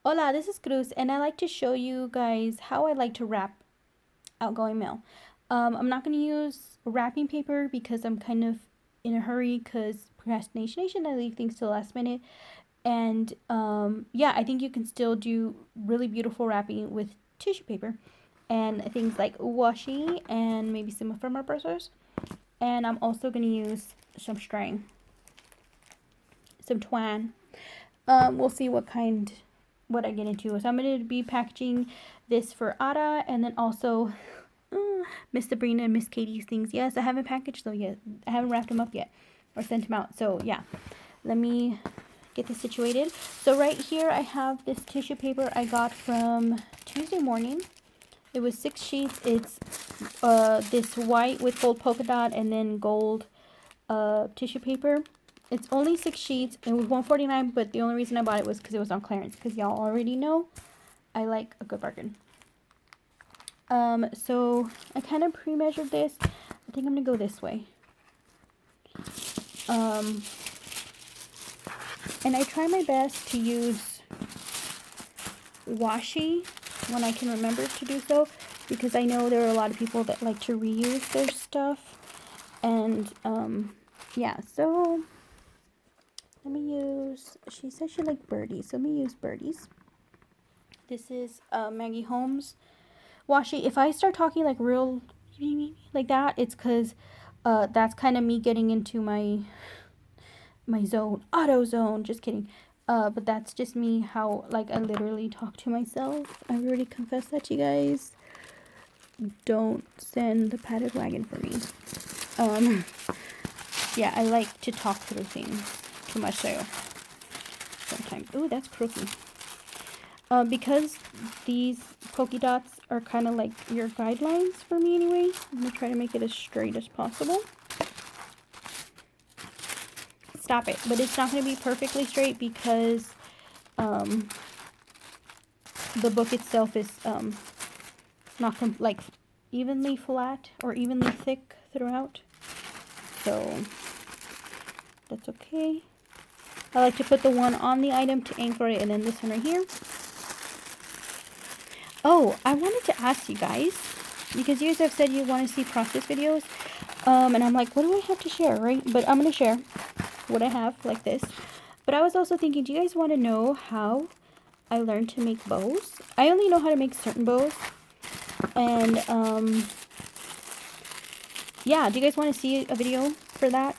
Hola, this is Cruz, and I like to show you guys how I like to wrap outgoing mail. I'm not going to use wrapping paper because I'm kind of in a hurry because procrastination. I leave things to the last minute. And yeah, I think you can still do really beautiful wrapping with tissue paper and things like washi and maybe some from our brushes. And I'm also going to use some string, some twine. We'll see what I get into. So I'm going to be packaging this for Ada, and then also Miss Sabrina and Miss Katie's things. Yes, I haven't packaged them yet. I haven't wrapped them up yet or sent them out. So yeah, let me get this situated. So right here I have this tissue paper I got from Tuesday morning. It was 6 sheets. It's this white with gold polka dot and then gold tissue paper. It's only 6 sheets. It was $149, but the only reason I bought it was because it was on clearance. Because y'all already know I like a good bargain. So I kind of pre-measured this. I think I'm gonna go this way. And I try my best to use washi when I can remember to do so, because I know there are a lot of people that like to reuse their stuff. And yeah, so let me use, she said she liked birdies, so let me use birdies. This is Maggie Holmes washi. If I start talking like real like that, it's because that's kind of me getting into my zone, auto zone. Just kidding. But that's just me, how like I literally talk to myself. I already confessed that to you guys. Don't send the padded wagon for me. Yeah, I like to talk through things to myself sometimes. Ooh, that's crooked. Because these polka dots are kind of like your guidelines for me anyway, I'm going to try to make it as straight as possible. Stop it. But it's not going to be perfectly straight because the book itself is not like evenly flat or evenly thick throughout. So that's okay. I like to put the one on the item to anchor it, and then this one right here. Oh, I wanted to ask you guys, because you guys have said you want to see process videos, and I'm like, what do I have to share, right? But I'm going to share what I have, like this. But I was also thinking, do you guys want to know how I learned to make bows? I only know how to make certain bows, and, yeah, do you guys want to see a video for that?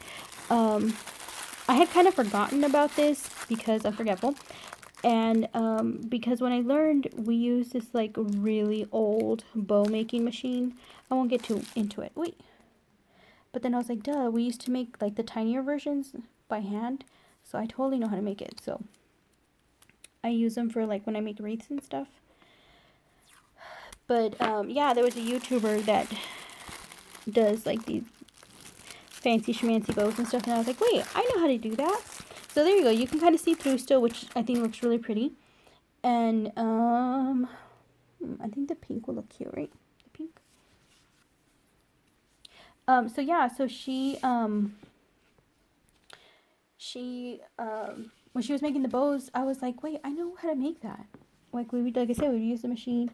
I had kind of forgotten about this because I'm forgetful. And because when I learned, we used this like really old bow making machine. I won't get too into it. Wait. But then I was like, duh, we used to make like the tinier versions by hand. So I totally know how to make it. So I use them for like when I make wreaths and stuff. But yeah, there was a YouTuber that does like these fancy schmancy bows and stuff. And I was like, wait, I know how to do that. So there you go. You can kind of see through still, which I think looks really pretty. And I think the pink will look cute, right? The pink. So yeah, so she when she was making the bows, I was like, wait, I know how to make that. Like we would, like I said, we would use the machine,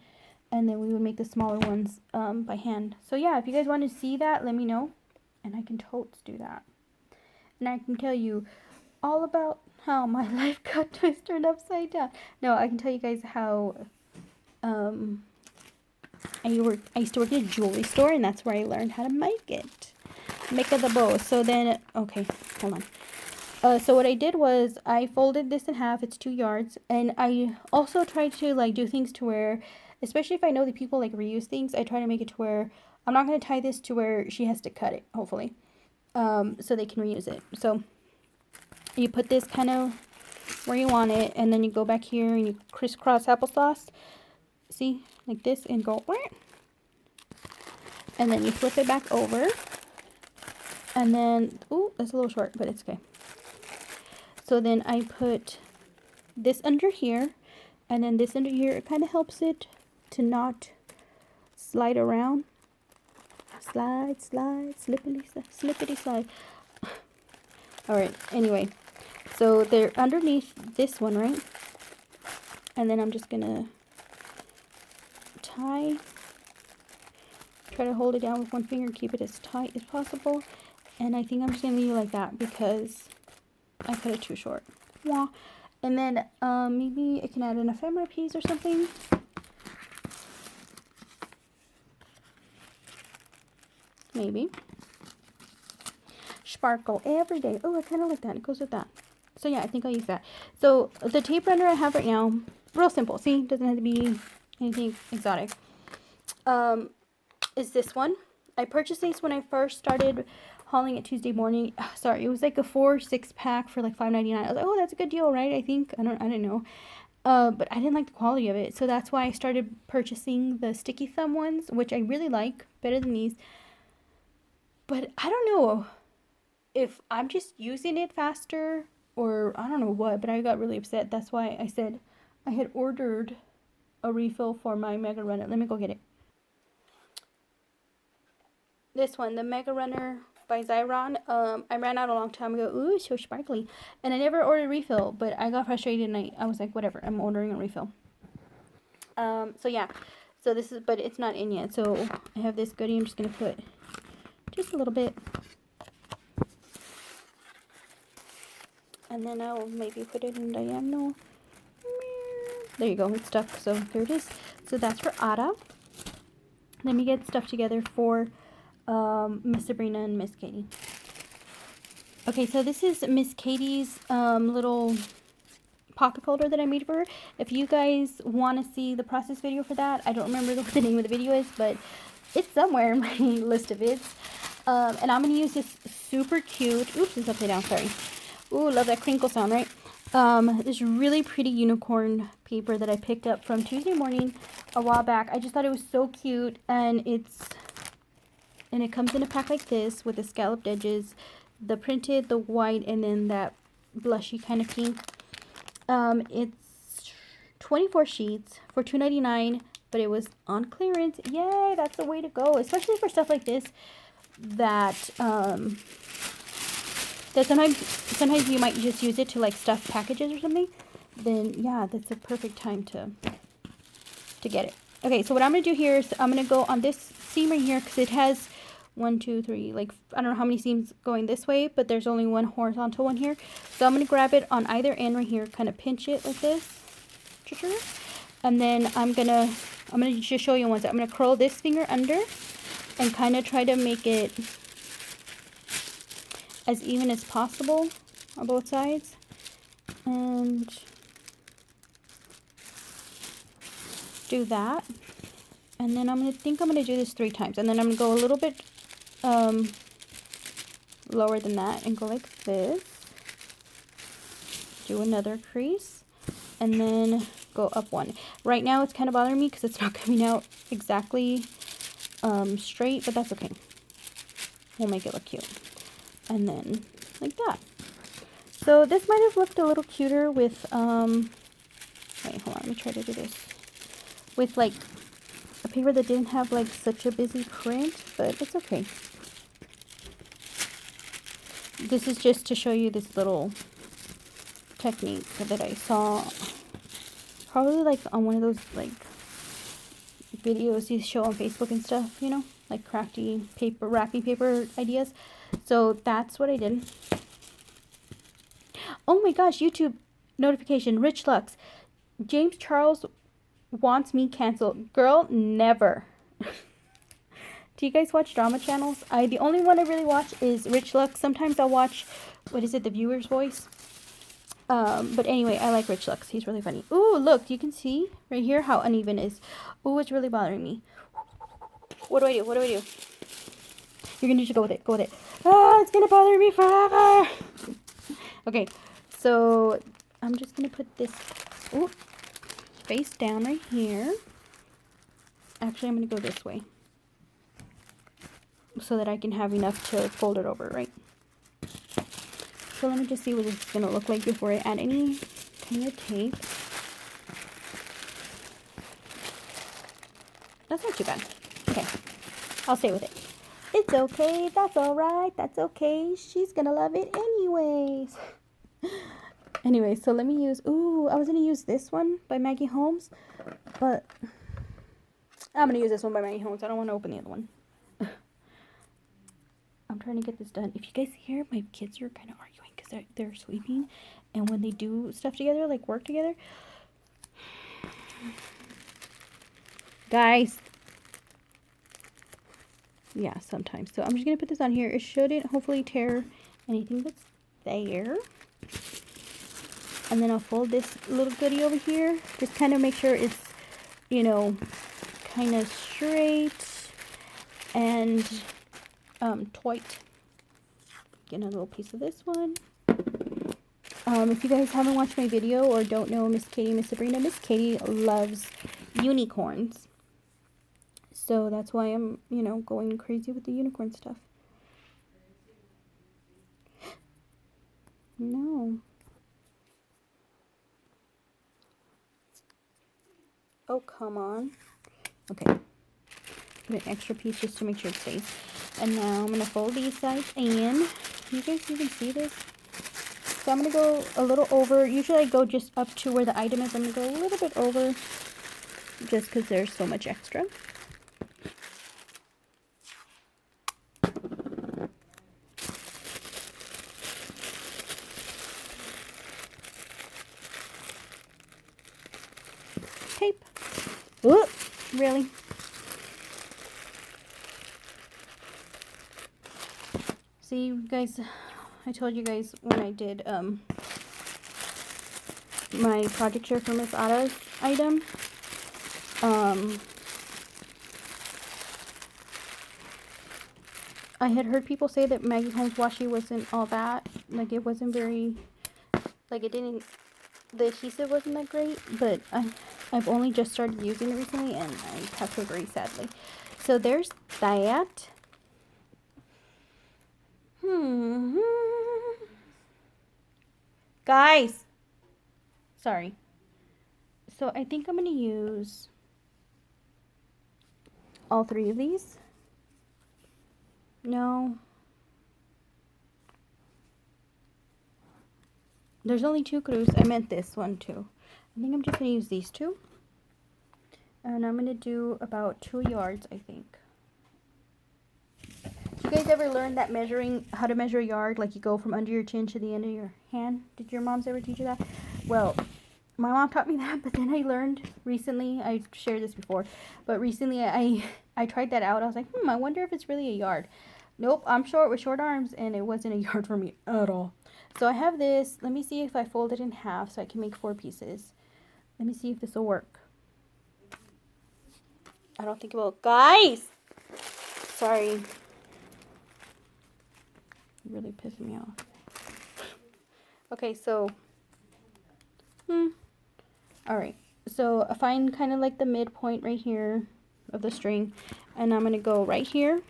and then we would make the smaller ones by hand. So yeah, if you guys want to see that, let me know, and I can totes do that. And I can tell you all about how my life got twisted upside down. No, I can tell you guys how I used to work in a jewelry store, and that's where I learned how to make the bow. So then, okay, hold on. So what I did was I folded this in half. It's 2 yards, and I also tried to like do things to where, especially if I know that people like reuse things, I try to make it to where I'm not going to tie this to where she has to cut it, hopefully, so they can reuse it. So you put this kind of where you want it, and then you go back here and you crisscross applesauce. See, like this, and go, and then you flip it back over, and then, ooh, that's a little short, but it's okay. So then I put this under here, and then this under here. It kind of helps it to not slide around. Slide, slippity slide. All right, anyway, so they're underneath this one, right? And then I'm just gonna try to hold it down with one finger, keep it as tight as possible. And I think I'm just gonna leave it like that because I cut it too short. Wah. And then maybe I can add an ephemera piece or something. Maybe. Sparkle every day. Oh, I kind of like that. It goes with that. So yeah, I think I'll use that. So the tape runner I have right now, real simple. See, doesn't have to be anything exotic. Is this one. I purchased these when I first started hauling it Tuesday morning. Sorry, it was like a 4-6 pack for like $5.99. I was like, oh, that's a good deal, right? I think I didn't know. But I didn't like the quality of it, so that's why I started purchasing the sticky thumb ones, which I really like better than these. But I don't know if I'm just using it faster or I don't know what, but I got really upset. That's why I said I had ordered a refill for my Mega Runner. Let me go get it. This one, the Mega Runner by Zyron. I ran out a long time ago. Ooh, so sparkly. And I never ordered a refill, but I got frustrated and I was like, whatever, I'm ordering a refill. So yeah. So this is, but it's not in yet. So I have this goodie. I'm just going to put just a little bit. And then I'll maybe put it in diagonal. There you go. It's stuck. So there it is. So that's for Ada. Let me get stuff together for Miss Sabrina and Miss Katie. Okay, so this is Miss Katie's little pocket holder that I made for her. If you guys want to see the process video for that, I don't remember what the name of the video is, but it's somewhere in my list of vids. And I'm going to use this super cute, oops, it's upside down, sorry. Ooh, love that crinkle sound, right? This really pretty unicorn paper that I picked up from Tuesday morning a while back. I just thought it was so cute, and it comes in a pack like this with the scalloped edges, the printed, the white, and then that blushy kind of pink. It's 24 sheets for $2.99, but it was on clearance. Yay, that's the way to go, especially for stuff like this that sometimes you might just use it to like stuff packages or something. Then yeah, that's a perfect time to get it. Okay, so what I'm gonna do here is I'm gonna go on this seam right here because it has 1, 2, 3, like I don't know how many seams going this way, but there's only one horizontal one here. So I'm gonna grab it on either end right here, kind of pinch it like this, and then I'm gonna just show you one. So I'm gonna curl this finger under and kind of try to make it as even as possible on both sides, and do that. And then I'm gonna do this 3 times, and then I'm gonna go a little bit lower than that and go like this, do another crease, and then go up one. Right now it's kind of bothering me because it's not coming out exactly straight, but that's okay. We'll make it look cute. And then like that. So this might have looked a little cuter with wait, hold on, let me try to do this with like a paper that didn't have like such a busy print, but it's okay. This is just to show you this little technique that I saw probably like on one of those like videos you show on Facebook and stuff, you know, like crafty paper, wrapping paper ideas. So that's what I did. Oh my gosh, YouTube notification, Rich Lux. James Charles wants me canceled. Girl, never. Do you guys watch drama channels? The only one I really watch is Rich Lux. Sometimes I'll watch, what is it, The Viewer's Voice? But anyway, I like Rich Lux. He's really funny. Ooh, look, you can see right here how uneven it is. Ooh, it's really bothering me. What do I do? What do I do? You're going to just go with it. Go with it. Ah, it's going to bother me forever. Okay, so I'm just going to put this face down right here. Actually, I'm going to go this way so that I can have enough to fold it over, right? So let me just see what this is going to look like before I add any kind of tape. That's not too bad. Okay, I'll stay with it. It's okay. That's all right. That's okay. She's going to love it anyways. Anyway, so let me use, ooh, I was going to use this one by Maggie Holmes, but I'm going to use this one by Maggie Holmes. I don't want to open the other one. I'm trying to get this done. If you guys hear, my kids are kind of arguing because they're sleeping, and when they do stuff together, like work together, guys, yeah, sometimes. So I'm just going to put this on here. It shouldn't hopefully tear anything that's there. And then I'll fold this little goodie over here. Just kind of make sure it's, you know, kind of straight and tight. Get a little piece of this one. If you guys haven't watched my video or don't know Miss Katie, Miss Sabrina, Miss Katie loves unicorns. So that's why I'm, you know, going crazy with the unicorn stuff. No. Oh, come on. Okay. Put an extra piece just to make sure it stays. And now I'm going to fold these sides in. Can you guys even see this? So I'm going to go a little over. Usually I go just up to where the item is. I'm going to go a little bit over just because there's so much extra. Tape. Ooh, really? See, you guys, I told you guys when I did my project share for Miss Ada's item, I had heard people say that Maggie Holmes washi wasn't all that, like it wasn't very, like it didn't, the adhesive wasn't that great, but I've only just started using it recently and I have to agree, sadly. So there's that. Guys, sorry. So I think I'm going to use all three of these. No. There's only two crews. I meant this one too. I think I'm just going to use these two. And I'm going to do about 2 yards, I think. You guys ever learned that measuring, how to measure a yard? Like you go from under your chin to the end of your hand? Did your moms ever teach you that? Well, my mom taught me that, but then I learned recently, I shared this before, but recently I tried that out. I was like, I wonder if it's really a yard. Nope, I'm short with short arms, and it wasn't a yard for me at all. So I have this. Let me see if I fold it in half so I can make 4 pieces. Let me see if this will work. I don't think it will. Guys! Sorry. Really pissing me off. Okay, so alright, so I find kind of like the midpoint right here of the string, and I'm going to go right here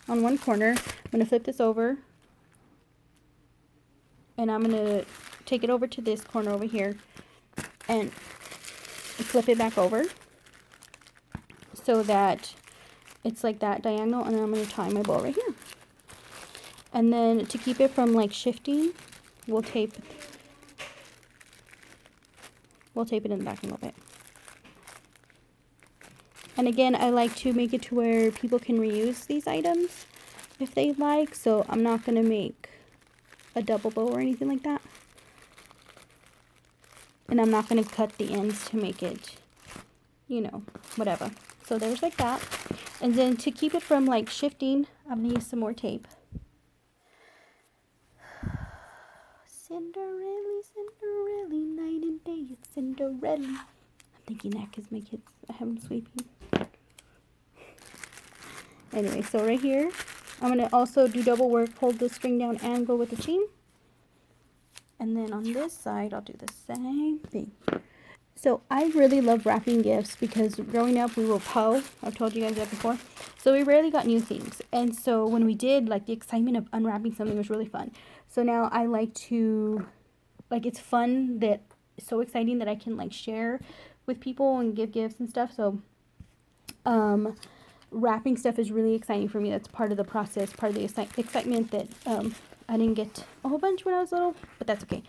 on one corner. I'm going to flip this over, and I'm going to take it over to this corner over here and flip it back over so that it's like that diagonal, and then I'm going to tie my bow right here. And then to keep it from like shifting, we'll tape it in the back a little bit. And again, I like to make it to where people can reuse these items if they like, so I'm not going to make a double bow or anything like that. And I'm not going to cut the ends to make it, you know, whatever. So there's like that. And then to keep it from like shifting, I'm going to use some more tape. Cinderella, Cinderella, night and day, it's Cinderella. I'm thinking that because my kids, I have them sleeping. Anyway, so right here, I'm going to also do double work, hold the string down and go with the seam. And then on this side, I'll do the same thing. So I really love wrapping gifts because growing up, we were po. I've told you guys that before. So we rarely got new things. And so when we did, like the excitement of unwrapping something was really fun. So now I like to, like it's fun that, it's so exciting that I can like share with people and give gifts and stuff. So wrapping stuff is really exciting for me. That's part of the process, part of the excitement that I didn't get a whole bunch when I was little, but that's okay.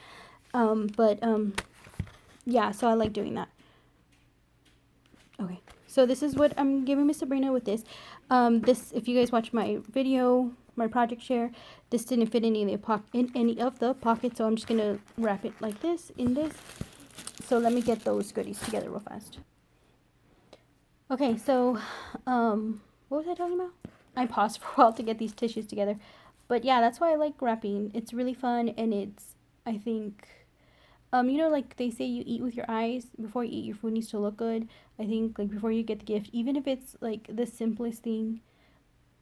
Yeah, so I like doing that. Okay, so this is what I'm giving Miss Sabrina with this. This, if you guys watch my video, my project share, this didn't fit in any of the pockets, so I'm just gonna wrap it like this in this. So let me get those goodies together real fast. Okay, so what was I talking about? I paused for a while to get these tissues together, but yeah, that's why I like wrapping. It's really fun, and it's, I think, you know, like they say you eat with your eyes. Before you eat, your food needs to look good. I think, like, before you get the gift, even if it's like the simplest thing,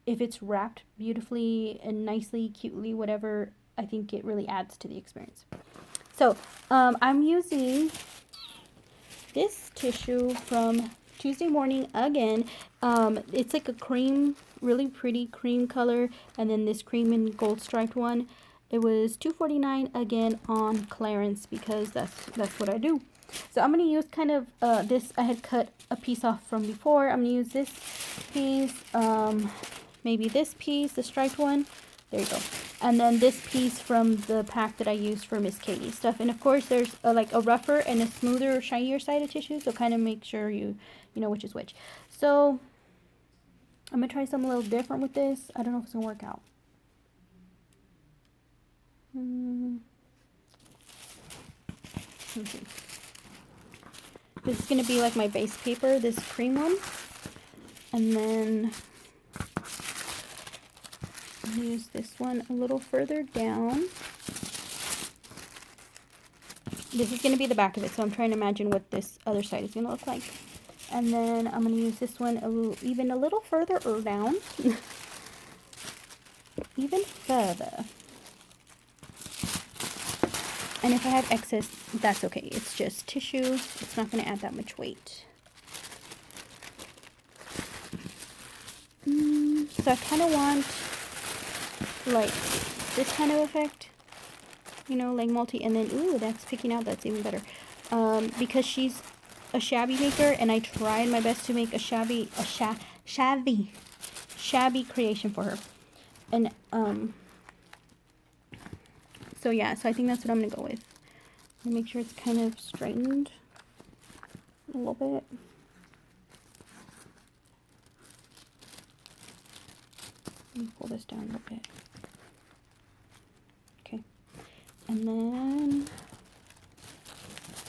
if it's wrapped beautifully and nicely, cutely, whatever, I think it really adds to the experience. So I'm using this tissue from Tuesday Morning again. It's like a cream, really pretty cream color, and then this cream and gold striped one. It was $2.49 again on clearance because that's what I do. So I'm gonna use kind of this. I had cut a piece off from before. I'm gonna use this piece, maybe this piece, the striped one. There you go. And then this piece from the pack that I used for Miss Katie's stuff. And of course, there's like a rougher and a smoother, shinier side of tissue. So kind of make sure you know which is which. So I'm gonna try something a little different with this. I don't know if it's gonna work out. Okay. This is gonna be like my base paper, this cream one, and then use this one a little further down. This is going to be the back of it, so I'm trying to imagine what this other side is going to look like. And then I'm going to use this one even a little further down. Even further. And if I have excess, that's okay. It's just tissue. It's not going to add that much weight. So I kind of want like this kind of effect, you know, like multi, and then ooh, that's picking out. That's even better, because she's a shabby maker, and I tried my best to make a shabby creation for her. And so yeah, so I think that's what I'm gonna go with. Make sure it's kind of straightened a little bit. Let me pull this down a little bit. Okay. And then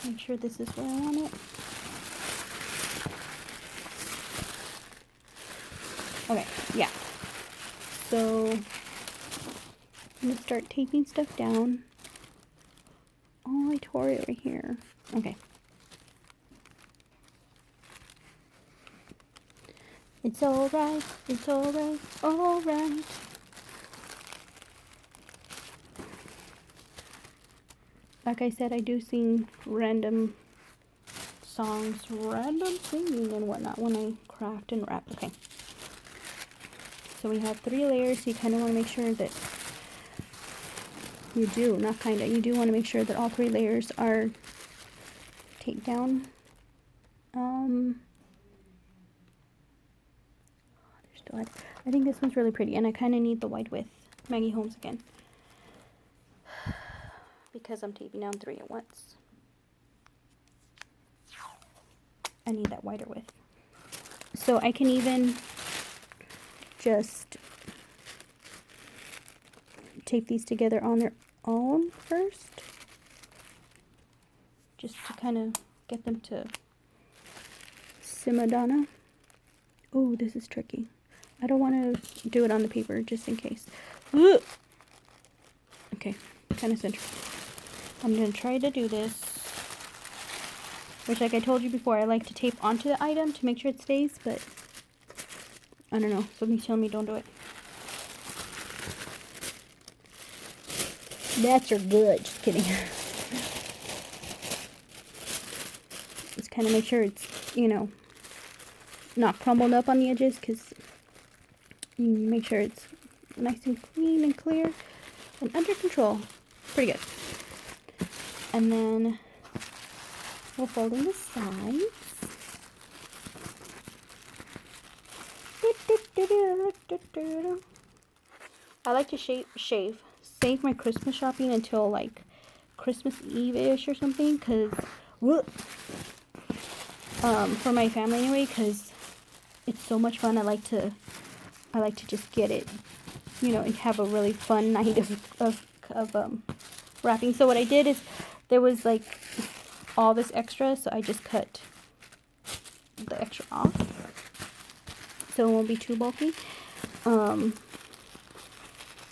make sure this is where I want it. Okay, yeah. So I'm gonna start taping stuff down. Oh, I tore it right here. Okay. It's alright, it's alright, alright. Like I said, I do sing random songs, random singing and whatnot when I craft and wrap. Okay. So we have 3 layers, so you kind of want to make sure that you do want to make sure that all 3 layers are taped down. I think this one's really pretty, and I kind of need the white with Maggie Holmes again because I'm taping down 3 at once. I need that whiter with. So I can even just tape these together on their own first, just to kind of get them to simmer. Oh, this is tricky. I don't want to do it on the paper just in case. Ugh. Okay, kind of centered. I'm going to try to do this, which, like I told you before, I like to tape onto the item to make sure it stays, but I don't know. Something's telling me don't do it. That's your good. Just kidding. Just kind of make sure it's, you know, not crumbled up on the edges, because you make sure it's nice and clean and clear and under control. Pretty good. And then we'll fold in the sides. I like to save my Christmas shopping until like Christmas Eve-ish or something, because for my family anyway, because it's so much fun. I like to just get it, you know, and have a really fun night of wrapping. So what I did is, there was like all this extra, so I just cut the extra off so it won't be too bulky.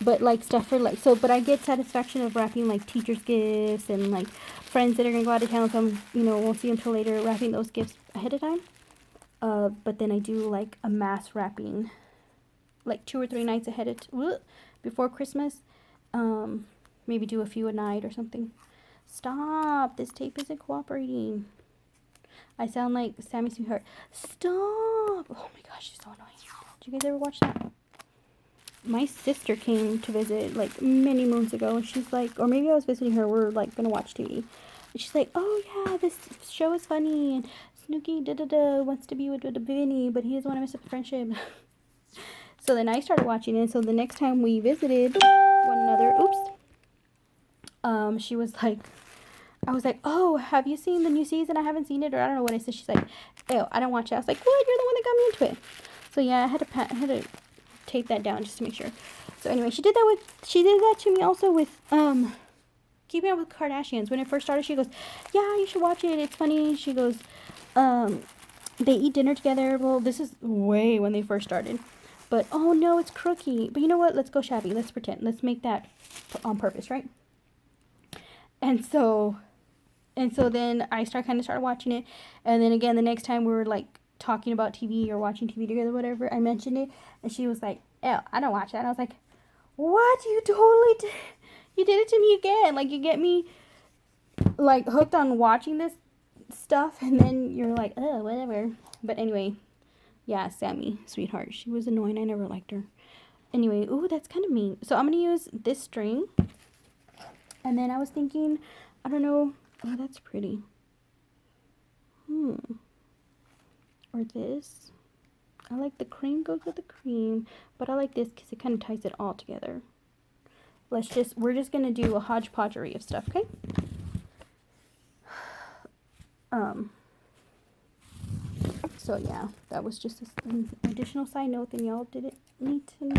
But like stuff for like, so, but I get satisfaction of wrapping like teachers' gifts and like friends that are gonna go out of town, so I'm, you know, won't see them till later, wrapping those gifts ahead of time. But then I do like a mass wrapping like 2 or 3 nights ahead of before Christmas. Maybe do a few a night or something. Stop, this tape isn't cooperating. I sound like Sammy Sweetheart. Stop. Oh my gosh, she's so annoying. Did you guys ever watch that? My sister came to visit like many moons ago, and she's like, or maybe I was visiting her, we're like gonna watch TV, and she's like, oh yeah, this show is funny, and Snooki wants to be with Vinny, but he doesn't want to mess up the friendship. So then I started watching it, so the next time we visited one another, she was like, I was like, oh, have you seen the new season? I haven't seen it, or I don't know what I said. She's like, oh, I don't watch it. I was like, what? You're the one that got me into it. So yeah, I had to tape that down just to make sure. So anyway, she did that to me also with Keeping Up with Kardashians. When it first started, she goes, yeah, you should watch it, it's funny. She goes, they eat dinner together. Well, this is way when they first started, but oh no, it's crooky. But you know what, let's go shabby, let's pretend, let's make that on purpose, right? And so then I started watching it, and then again the next time we were like talking about TV or watching TV together, whatever, I mentioned it, and she was like, "Oh, I don't watch that." And I was like, "What? You totally did. You did it to me again. Like, you get me like hooked on watching this stuff, and then you're like, oh, whatever." But anyway, yeah, Sammy, sweetheart, she was annoying. I never liked her. Anyway, ooh, that's kind of mean. So I'm gonna use this string, and then I was thinking, I don't know. Oh, that's pretty. Or this. I like the cream goes with the cream, but I like this because it kind of ties it all together. We're just gonna do a hodgepodgery of stuff, okay? So yeah, that was just an additional side note that y'all didn't need to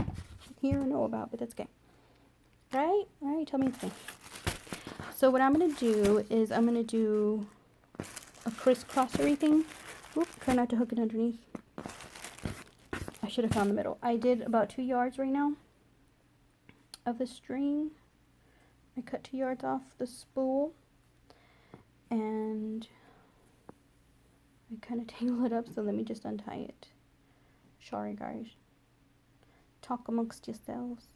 hear or know about, but that's okay. Right? Alright, tell me it's okay. So what I'm gonna do is I'm gonna do a crisscrossery thing. Oop, try not to hook it underneath. I should have found the middle. I did about 2 yards right now of the string. I cut 2 yards off the spool, and I kind of tangle it up, so let me just untie it. Sorry guys. Talk amongst yourselves.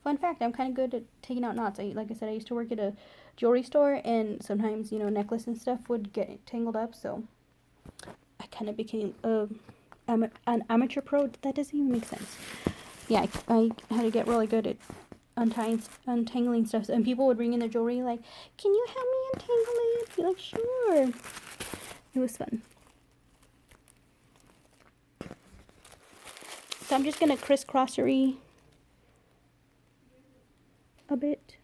Fun fact, I'm kind of good at taking out knots. Like I said, I used to work at a jewelry store, and sometimes, you know, necklace and stuff would get tangled up, so I kind of became an amateur pro. That doesn't even make sense. Yeah, I had to get really good at untangling stuff, and people would bring in their jewelry like, can you help me untangle it? I'd be like, sure. It was fun. So I'm just gonna crisscrossery a bit.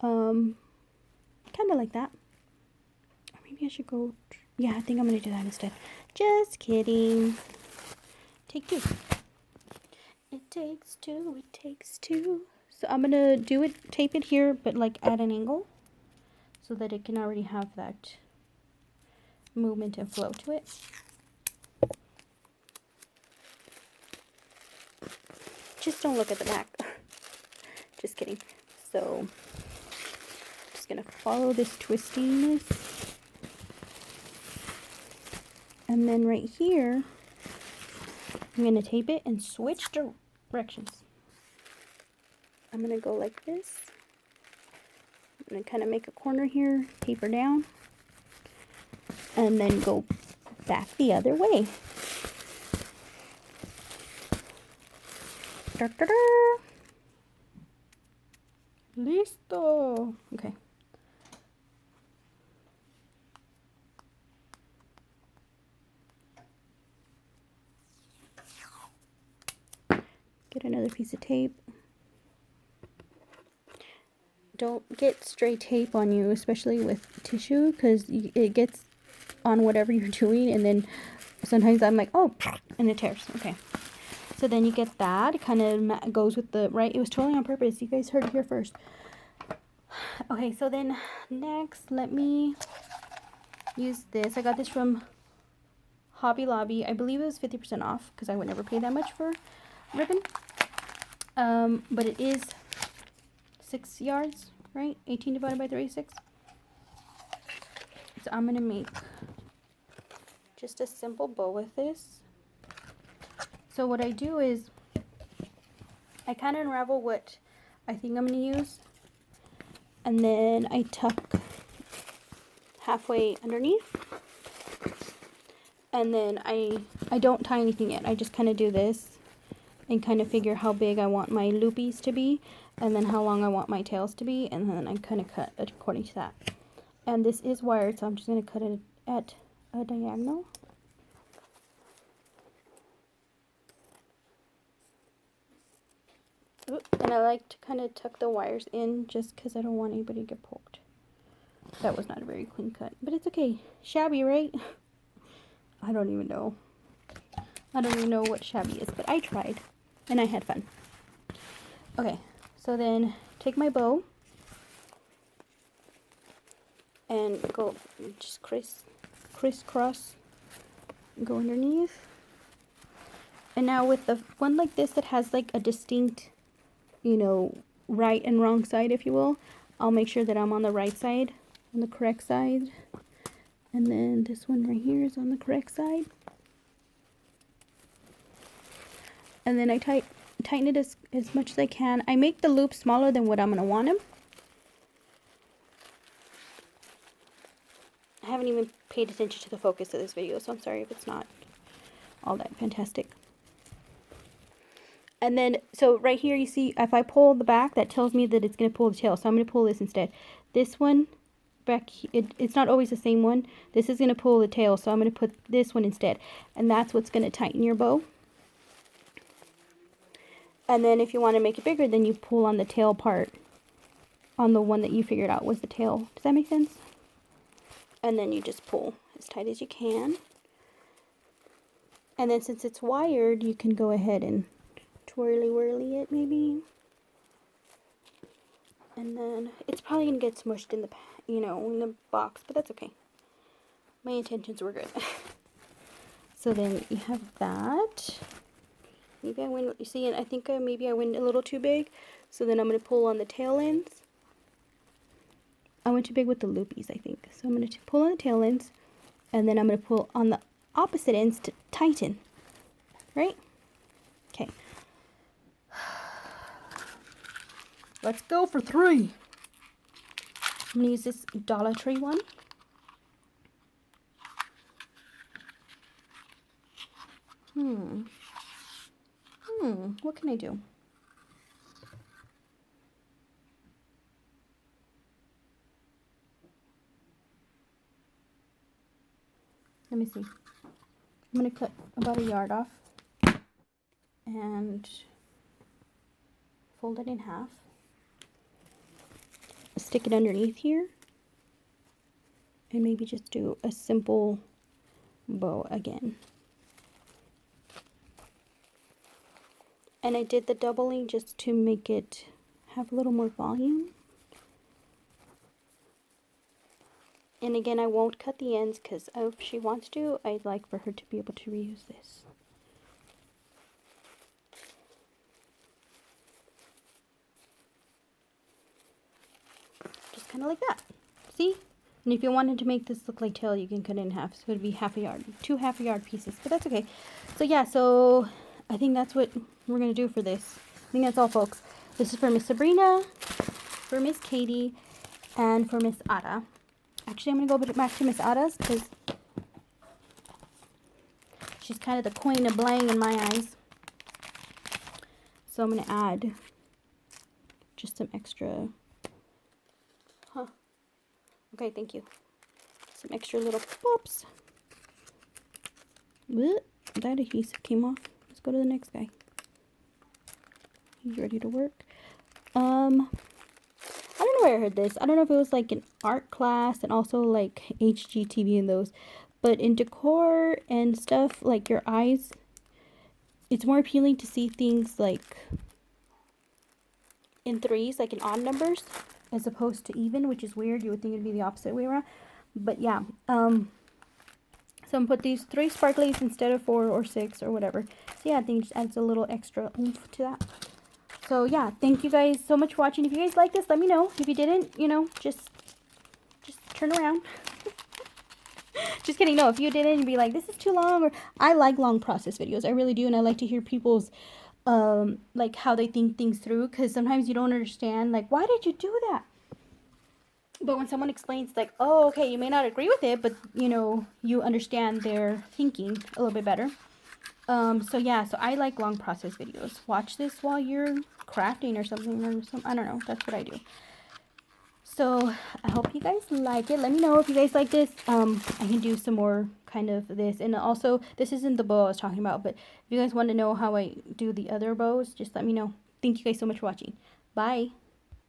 Kind of like that. Or maybe I should go. Yeah, I think I'm gonna do that instead. Just kidding. Take 2. It takes 2. It takes 2. So I'm gonna tape it here, but like at an angle, so that it can already have that movement and flow to it. Just don't look at the back. Just kidding. So just gonna follow this twistiness, and then right here I'm gonna tape it and switch directions. I'm gonna go like this. I'm gonna kind of make a corner here, taper down, and then go back the other way. Da, da, da. Listo. Okay. get another piece of tape. Don't get stray tape on you, especially with tissue, because it gets on whatever you're doing, and then sometimes I'm like, oh, and it tears. Okay, so then you get that. It kind of goes with the, right? It was totally on purpose. You guys heard it here first. Okay, so then next, let me use this. I got this from Hobby Lobby. I believe it was 50% off because I would never pay that much for ribbon. But it is 6 yards, right? 18 divided by 36. So I'm gonna make just a simple bow with this. So what I do is I kind of unravel what I think I'm gonna use, and then I tuck halfway underneath, and then I don't tie anything yet. I just kind of do this and kind of figure how big I want my loopies to be, and then how long I want my tails to be, and then I kind of cut according to that. And this is wired, so I'm just going to cut it at a diagonal. And I like to kind of tuck the wires in just because I don't want anybody to get poked. That was not a very clean cut, but it's okay. Shabby, right? I don't even know. I don't even know what shabby is, but I tried and I had fun. Okay, so then take my bow and go just crisscross, go underneath. And now with the one like this that has like a distinct, you know, right and wrong side, if you will, I'll make sure that I'm on the right side, on the correct side. And then this one right here is on the correct side. And then I tighten it as much as I can. I make the loop smaller than what I'm going to want them. I haven't even paid attention to the focus of this video, so I'm sorry if it's not all that fantastic. And then, so right here you see, if I pull the back, that tells me that it's going to pull the tail. So I'm going to pull this instead. This one, back, it's not always the same one. This is going to pull the tail, so I'm going to put this one instead. And that's what's going to tighten your bow. And then if you want to make it bigger, then you pull on the tail part, on the one that you figured out was the tail. Does that make sense? And then you just pull as tight as you can. And then since it's wired, you can go ahead and twirly-whirly it maybe. And then it's probably going to get smushed in the, you know, in the box, but that's okay. My intentions were good. So then you have that. Maybe I went, you see, and I think maybe I went a little too big. So then I'm going to pull on the tail ends. I went too big with the loopies, I think. So I'm going to pull on the tail ends. And then I'm going to pull on the opposite ends to tighten. Right? Okay. Let's go for 3. I'm going to use this Dollar Tree one. What can I do? Let me see. I'm going to cut about a yard off and fold it in half. Stick it underneath here and maybe just do a simple bow again. And I did the doubling just to make it have a little more volume. And again, I won't cut the ends because if she wants to, I'd like for her to be able to reuse this. Just kind of like that. See? And if you wanted to make this look like tail, you can cut it in half. So it would be half a yard. 2 half-a-yard pieces. But that's okay. So yeah, so I think that's what we're going to do for this. I think that's all, folks. This is for Miss Sabrina, for Miss Katie, and for Miss Ada. Actually, I'm going to go back to Miss Ada's because she's kind of the queen of bling in my eyes. So I'm going to add just some extra... Okay, thank you. Some extra little pops. That adhesive came off. Let's go to the next guy. He's ready to work. I don't know where I heard this. I don't know if it was like an art class and also like HGTV and those. But in decor and stuff, like your eyes, it's more appealing to see things like in threes, like in odd numbers, as opposed to even, which is weird. You would think it'd be the opposite way around. But yeah, so I'm gonna put these 3 sparklies instead of 4 or 6 or whatever. So yeah, I think it just adds a little extra oomph to that. So yeah, thank you guys so much for watching. If you guys like this, let me know. If you didn't, you know, just turn around. Just kidding. No, if you didn't, you'd be like, this is too long. Or I like long process videos. I really do. And I like to hear people's, like how they think things through. Because sometimes you don't understand, like, why did you do that? But when someone explains, like, oh, okay, you may not agree with it, but, you know, you understand their thinking a little bit better. So yeah, so I like long process videos. Watch this while you're crafting or something, I don't know. That's what I do. So I hope you guys like it. Let me know if you guys like this. I can do some more kind of this. And also, this isn't the bow I was talking about, but if you guys want to know how I do the other bows, just let me know. Thank you guys so much for watching. Bye.